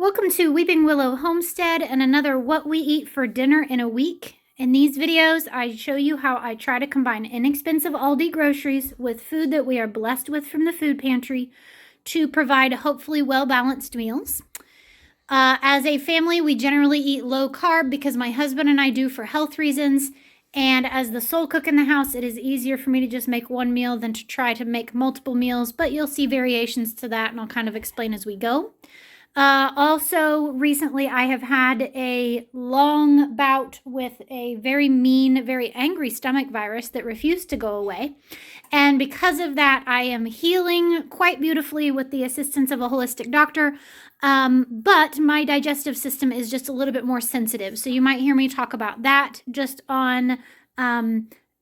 Welcome to Weeping Willow Homestead and another What We Eat for Dinner in a Week. In these videos, I show you how I try to combine inexpensive Aldi groceries with food that we are blessed with from the food pantry to provide hopefully well-balanced meals. As a family, we generally eat low carb because my husband and I do for health reasons. And as the sole cook in the house, it is easier for me to just make one meal than to try to make multiple meals, but you'll see variations to that and I'll kind of explain as we go. Also, recently I have had a long bout with a very mean, very angry stomach virus that refused to go away. And because of that, I am healing quite beautifully with the assistance of a holistic doctor. But my digestive system is just a little bit more sensitive. So you might hear me talk about that just on,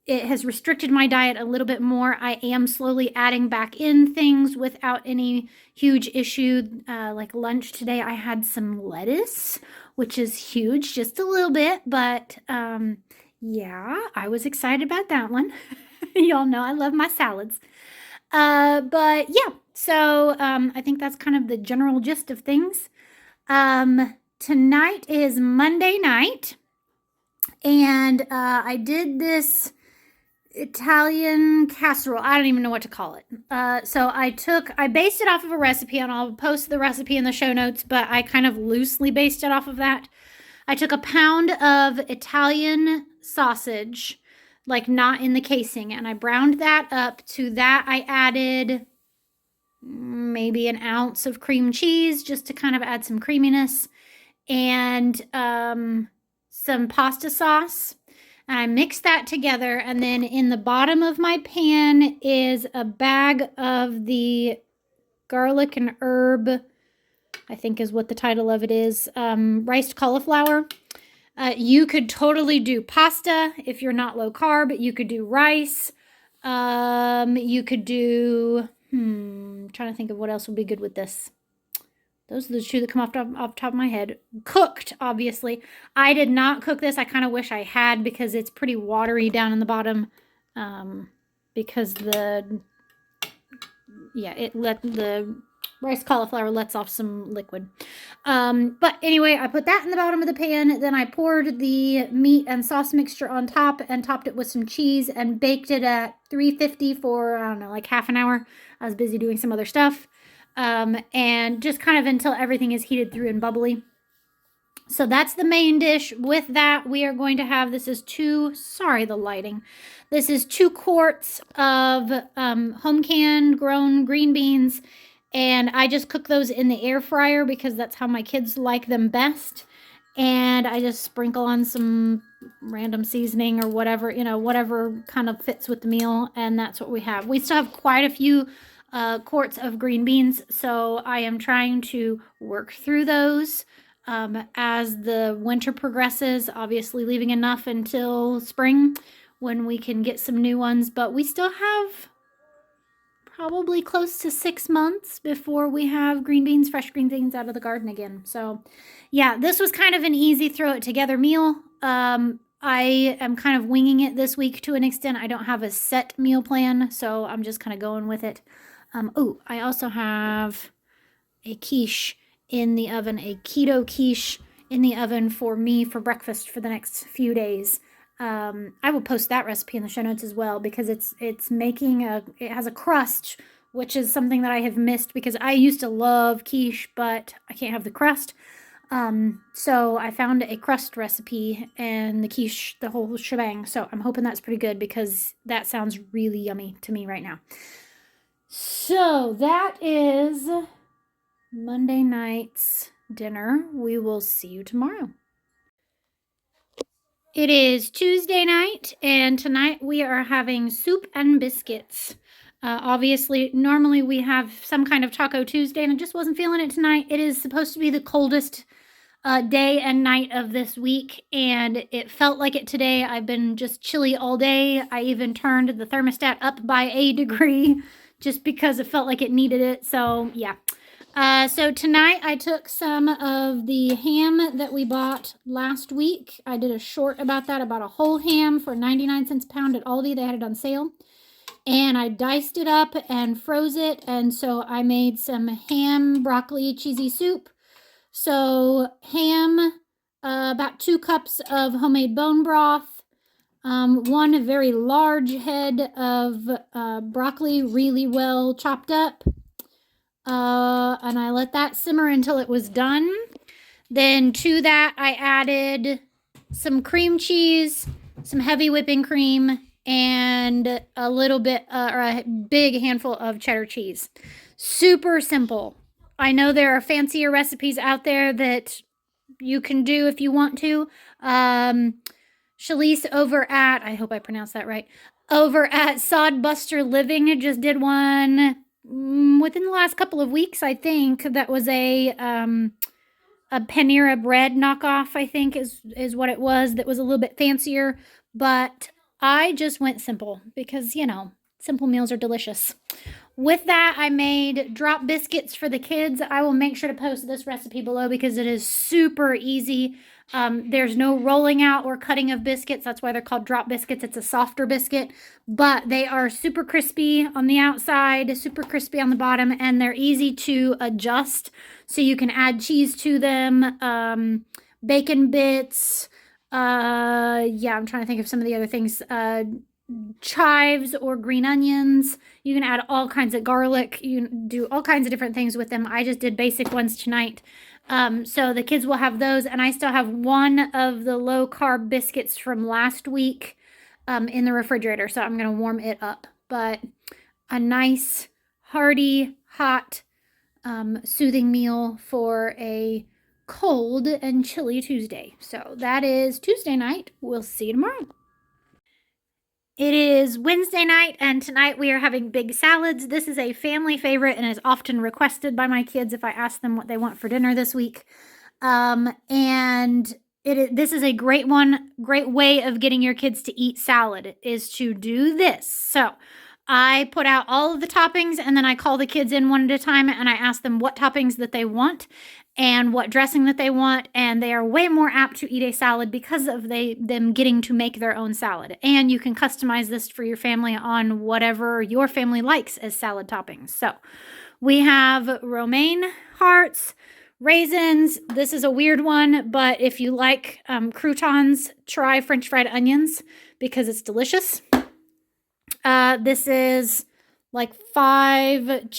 it has restricted my diet a little bit more. I am slowly adding back in things without any huge issue. Like lunch today, I had some lettuce, which is huge, just a little bit. But yeah, I was excited about that one. Y'all know I love my salads. But yeah, so I think that's kind of the general gist of things. Tonight is Monday night, and I did this Italian casserole. I don't even know what to call it. So I based it off of a recipe, and I'll post the recipe in the show notes, but I kind of loosely based it off of that. I took a pound of Italian sausage, like not in the casing, and I browned that up. To that, I added maybe an ounce of cream cheese just to kind of add some creaminess, and some pasta sauce. And I mix that together, and then in the bottom of my pan is a bag of the garlic and herb, I think is what the title of it is, riced cauliflower. You could totally do pasta if you're not low carb. You could do rice. You could do, I'm trying to think of what else would be good with this. Those are the two that come off the top of my head. Cooked, obviously. I did not cook this. I kind of wish I had because it's pretty watery down in the bottom. Because the rice cauliflower lets off some liquid. But anyway, I put that in the bottom of the pan. Then I poured the meat and sauce mixture on top and topped it with some cheese and baked it at 350 for, I don't know, like half an hour. I was busy doing some other stuff. And just kind of until everything is heated through and bubbly. So that's the main dish. With that, we are going to have, this is 2 quarts of home canned grown green beans. And I just cook those in the air fryer because that's how my kids like them best. And I just sprinkle on some random seasoning or whatever, whatever kind of fits with the meal. And that's what we have. We still have quite a few quarts of green beans, so I am trying to work through those as the winter progresses, obviously leaving enough until spring when we can get some new ones, but we still have probably close to 6 months before we have fresh green beans out of the garden again. So yeah, this was kind of an easy throw it together meal. I am kind of winging it this week to an extent. I don't have a set meal plan, so I'm just kind of going with it. I also have a quiche in the oven, a keto quiche in the oven for me for breakfast for the next few days. I will post that recipe in the show notes as well because it has a crust, which is something that I have missed because I used to love quiche, but I can't have the crust. So I found a crust recipe and the quiche, the whole shebang. So I'm hoping that's pretty good because that sounds really yummy to me right now. So that is Monday night's dinner. We will see you tomorrow. It is Tuesday night, and tonight we are having soup and biscuits. Obviously, normally we have some kind of Taco Tuesday, and I just wasn't feeling it tonight. It is supposed to be the coldest day and night of this week, and it felt like it today. I've been just chilly all day. I even turned the thermostat up by a degree just because it felt like it needed it. So yeah. So tonight I took some of the ham that we bought last week. I did a short about that, about a whole ham for 99 cents a pound at Aldi. They had it on sale. And I diced it up and froze it. And so I made some ham, broccoli, cheesy soup, So ham, about 2 cups of homemade bone broth, one very large head of broccoli, really well chopped up, and I let that simmer until it was done. Then to that, I added some cream cheese, some heavy whipping cream, and a little bit, or a big handful of cheddar cheese. Super simple. I know there are fancier recipes out there that you can do if you want to. Shalise over at, I hope I pronounced that right, over at Sodbuster Living just did one within the last couple of weeks, I think. That was a Panera bread knockoff, I think is what it was, that was a little bit fancier, but I just went simple because, you know, simple meals are delicious. With that, I made drop biscuits for the kids. I will make sure to post this recipe below because it is super easy. There's no rolling out or cutting of biscuits. That's why they're called drop biscuits. It's a softer biscuit, but they are super crispy on the outside, super crispy on the bottom, and they're easy to adjust. So you can add cheese to them, bacon bits. Yeah, I'm trying to think of some of the other things. Chives or green onions. You can add all kinds of garlic. You can do all kinds of different things with them. I just did basic ones tonight. So the kids will have those, and I still have one of the low carb biscuits from last week in the refrigerator, so I'm going to warm it up. But a nice, hearty, hot, soothing meal for a cold and chilly Tuesday. So that is Tuesday night. We'll see you tomorrow. It is Wednesday night, and tonight we are having big salads. This is a family favorite and is often requested by my kids if I ask them what they want for dinner this week. And this is a great way of getting your kids to eat salad is to do this. So I put out all of the toppings, and then I call the kids in one at a time, and I ask them what toppings that they want and what dressing that they want, and they are way more apt to eat a salad because of them getting to make their own salad. And you can customize this for your family on whatever your family likes as salad toppings. So we have romaine hearts, raisins. This is a weird one, but if you like croutons, try French fried onions because it's delicious. This is like 5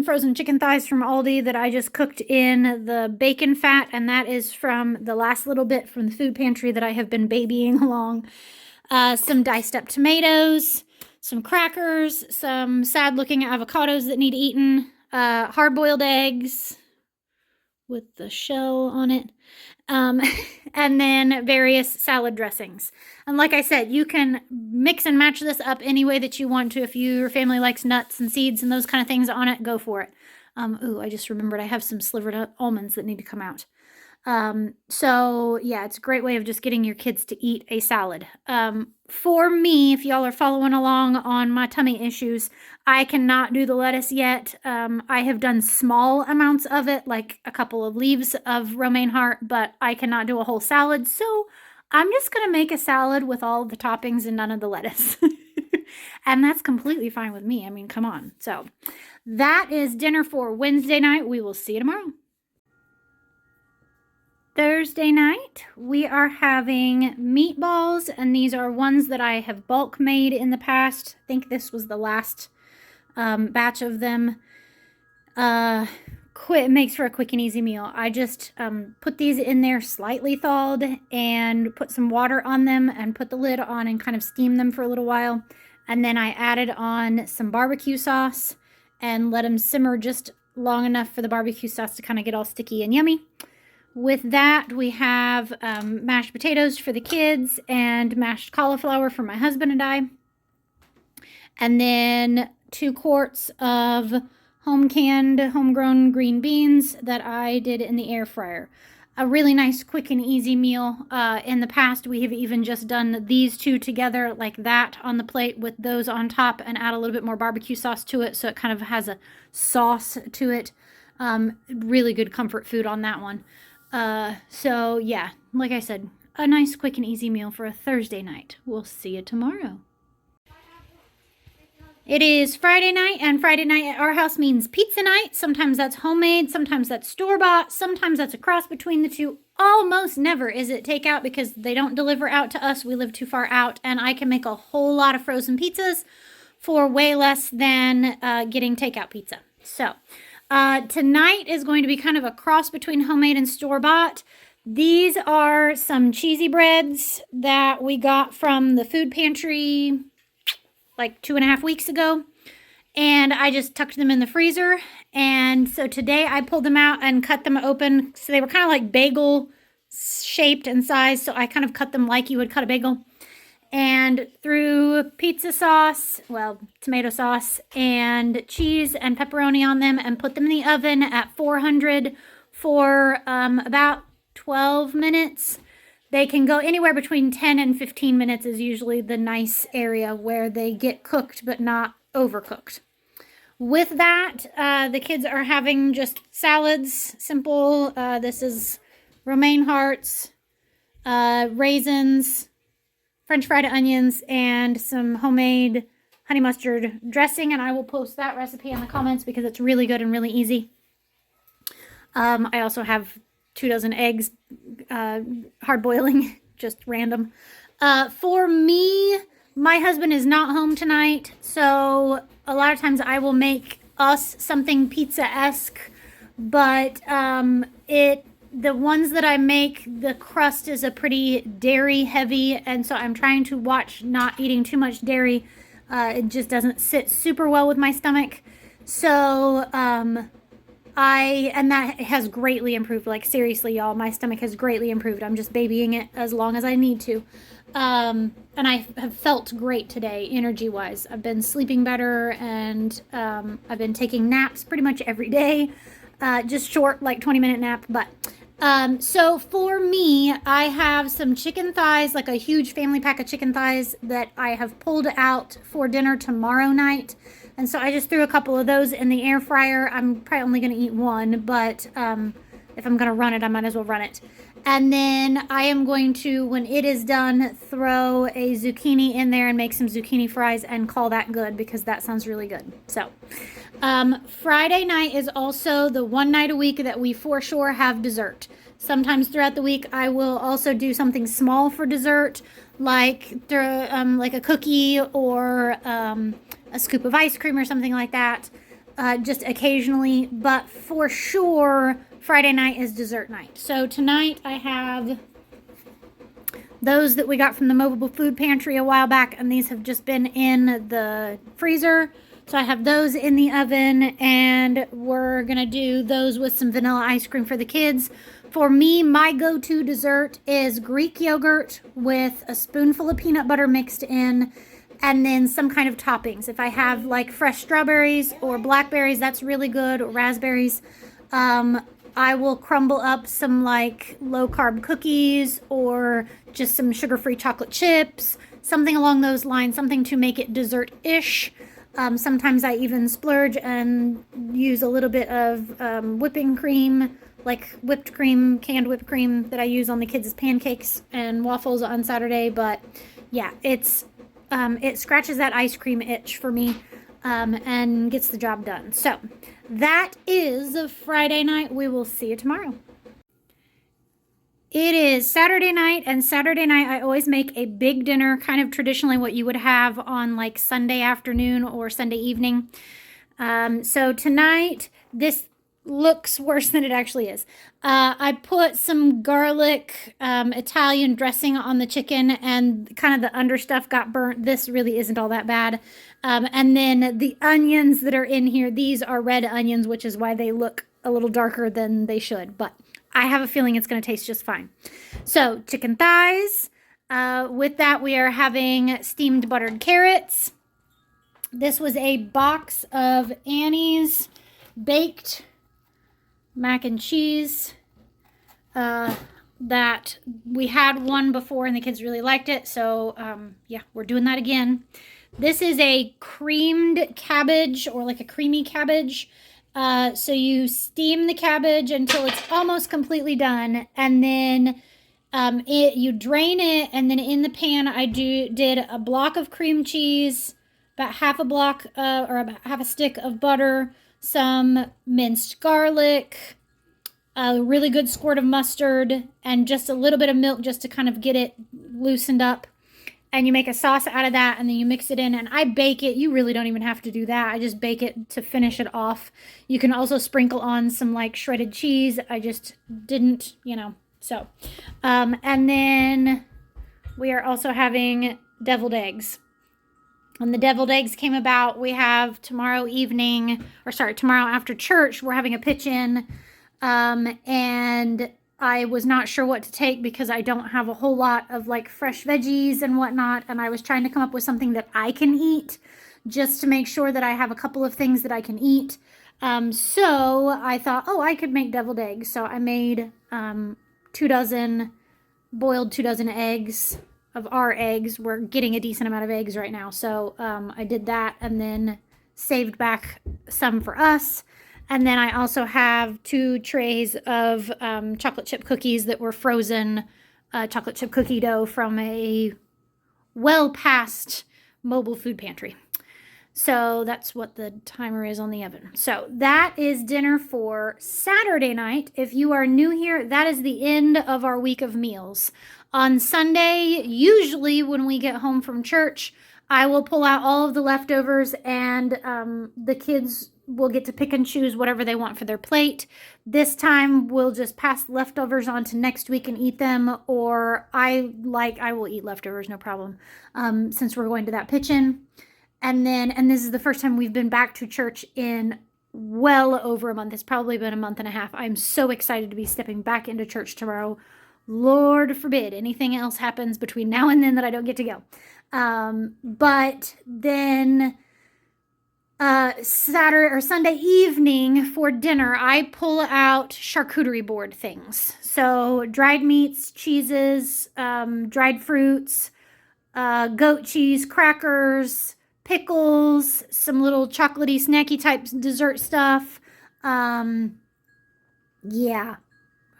frozen chicken thighs from Aldi that I just cooked in the bacon fat, and that is from the last little bit from the food pantry that I have been babying along. Some diced up tomatoes, some crackers, some sad looking avocados that need eaten, hard-boiled eggs with the shell on it, and then various salad dressings. And like I said, you can mix and match this up any way that you want to. If your family likes nuts and seeds and those kind of things on it, go for it. I just remembered I have some slivered almonds that need to come out. So yeah, it's a great way of just getting your kids to eat a salad. For me, if y'all are following along on my tummy issues, I cannot do the lettuce yet. I have done small amounts of it, like a couple of leaves of romaine heart, but I cannot do a whole salad. So I'm just going to make a salad with all the toppings and none of the lettuce. And that's completely fine with me. I mean, come on. So that is dinner for Wednesday night. We will see you tomorrow. Thursday night, we are having meatballs, and these are ones that I have bulk made in the past. I think this was the last batch of them. It makes for a quick and easy meal. I just put these in there slightly thawed and put some water on them and put the lid on and kind of steam them for a little while. And then I added on some barbecue sauce and let them simmer just long enough for the barbecue sauce to kind of get all sticky and yummy. With that, we have mashed potatoes for the kids and mashed cauliflower for my husband and I. And then 2 quarts of home-canned, homegrown green beans that I did in the air fryer. A really nice, quick, and easy meal. In the past, we have even just done these 2 together like that on the plate with those on top and add a little bit more barbecue sauce to it so it kind of has a sauce to it. Really good comfort food on that one. So yeah, like I said, a nice, quick, and easy meal for a Thursday night. We'll see you tomorrow. It is Friday night, and Friday night at our house means pizza night. Sometimes that's homemade, sometimes that's store-bought, sometimes that's a cross between the two. Almost never is it takeout because they don't deliver out to us. We live too far out, and I can make a whole lot of frozen pizzas for way less than getting takeout pizza. So tonight is going to be kind of a cross between homemade and store-bought. These are some cheesy breads that we got from the food pantry like 2.5 weeks ago, and I just tucked them in the freezer. And so today I pulled them out and cut them open. So they were kind of like bagel shaped and sized, so I kind of cut them like you would cut a bagel, and threw pizza sauce, well, tomato sauce and cheese and pepperoni on them, and put them in the oven at 400 for about 12 minutes. They can go anywhere between 10 and 15 minutes is usually the nice area where they get cooked but not overcooked. With that, the kids are having just salads, simple. This is romaine hearts, raisins, French fried onions, and some homemade honey mustard dressing, and I will post that recipe in the comments because it's really good and really easy. I also have 2 dozen eggs, hard boiling, just random. For me, my husband is not home tonight, so a lot of times I will make us something pizza-esque, but the ones that I make, the crust is a pretty dairy heavy, and so I'm trying to watch not eating too much dairy. It just doesn't sit super well with my stomach. So, and that has greatly improved. Like, seriously, y'all, my stomach has greatly improved. I'm just babying it as long as I need to. And I have felt great today, energy-wise. I've been sleeping better, and I've been taking naps pretty much every day. Just short, like 20-minute nap, but... So for me, I have some chicken thighs, like a huge family pack of chicken thighs that I have pulled out for dinner tomorrow night. And so I just threw a couple of those in the air fryer. I'm probably only going to eat one, but if I'm going to run it, I might as well run it. And then I am going to, when it is done, throw a zucchini in there and make some zucchini fries and call that good, because that sounds really good. So Friday night is also the one night a week that we for sure have dessert. Sometimes throughout the week, I will also do something small for dessert, like a cookie or a scoop of ice cream or something like that, just occasionally. But for sure, Friday night is dessert night. So tonight I have those that we got from the mobile food pantry a while back, and these have just been in the freezer. So I have those in the oven, and we're going to do those with some vanilla ice cream for the kids. For me, my go-to dessert is Greek yogurt with a spoonful of peanut butter mixed in, and then some kind of toppings. If I have like fresh strawberries or blackberries, that's really good, or raspberries. I will crumble up some like low-carb cookies or just some sugar-free chocolate chips, something along those lines, something to make it dessert-ish. Sometimes I even splurge and use a little bit of whipping cream, like whipped cream, canned whipped cream that I use on the kids' pancakes and waffles on Saturday. But yeah, it scratches that ice cream itch for me and gets the job done. So that is Friday night. We will see you tomorrow. It is Saturday night, and Saturday night I always make a big dinner, kind of traditionally what you would have on like Sunday afternoon or Sunday evening. So tonight, this looks worse than it actually is. I put some garlic Italian dressing on the chicken, and kind of the understuff got burnt. This really isn't all that bad. And then the onions that are in here, these are red onions, which is why they look a little darker than they should. But I have a feeling it's going to taste just fine. So chicken thighs. With that, we are having steamed buttered carrots. This was a box of Annie's baked mac and cheese. That we had one before and the kids really liked it. So yeah, we're doing that again. This is a creamed cabbage, or like a creamy cabbage. So you steam the cabbage until it's almost completely done, and then you drain it, and then in the pan I did a block of cream cheese, about half a block or about half a stick of butter, some minced garlic, a really good squirt of mustard, and just a little bit of milk just to kind of get it loosened up. And you make a sauce out of that, and then you mix it in, and I bake it. You really don't even have to do that. I just bake it to finish it off. You can also sprinkle on some like shredded cheese. I just didn't, so. And then we are also having deviled eggs. And the deviled eggs came about, we have tomorrow after church, we're having a pitch-in, and I was not sure what to take because I don't have a whole lot of like fresh veggies and whatnot, and I was trying to come up with something that I can eat just to make sure that I have a couple of things that I can eat. So I thought, I could make deviled eggs. So I made 2 dozen, boiled 2 dozen eggs of our eggs. We're getting a decent amount of eggs right now. So I did that and then saved back some for us. And then I also have 2 trays of chocolate chip cookies that were frozen chocolate chip cookie dough from a well past mobile food pantry. So that's what the timer is on the oven. So that is dinner for Saturday night. If you are new here, that is the end of our week of meals. On Sunday, usually when we get home from church, I will pull out all of the leftovers, and the kids will get to pick and choose whatever they want for their plate. This time we'll just pass the leftovers on to next week and eat them, or I will eat leftovers, no problem, since we're going to that pitch-in. And this is the first time we've been back to church in well over a month. It's probably been a month and a half. I'm so excited to be stepping back into church tomorrow. Lord forbid anything else happens between now and then that I don't get to go. But then Saturday or Sunday evening for dinner, I pull out charcuterie board things. So dried meats, cheeses, dried fruits, goat cheese, crackers, pickles, some little chocolatey, snacky type dessert stuff. Yeah.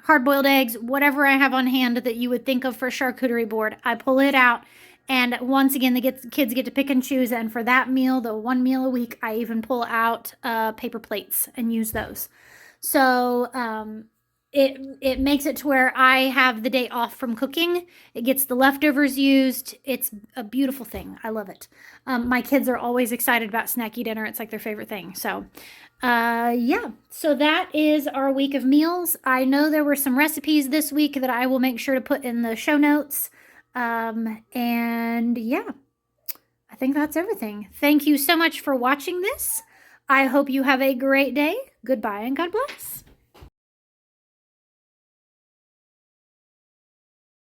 Hard-boiled eggs, whatever I have on hand that you would think of for a charcuterie board, I pull it out. And once again, the kids get to pick and choose. And for that meal, the one meal a week, I even pull out paper plates and use those. So it makes it to where I have the day off from cooking. It gets the leftovers used. It's a beautiful thing. I love it. My kids are always excited about snacky dinner. It's like their favorite thing. So yeah, so that is our week of meals. I know there were some recipes this week that I will make sure to put in the show notes. And yeah, I think that's everything. Thank you so much for watching this. I hope you have a great day. Goodbye and God bless.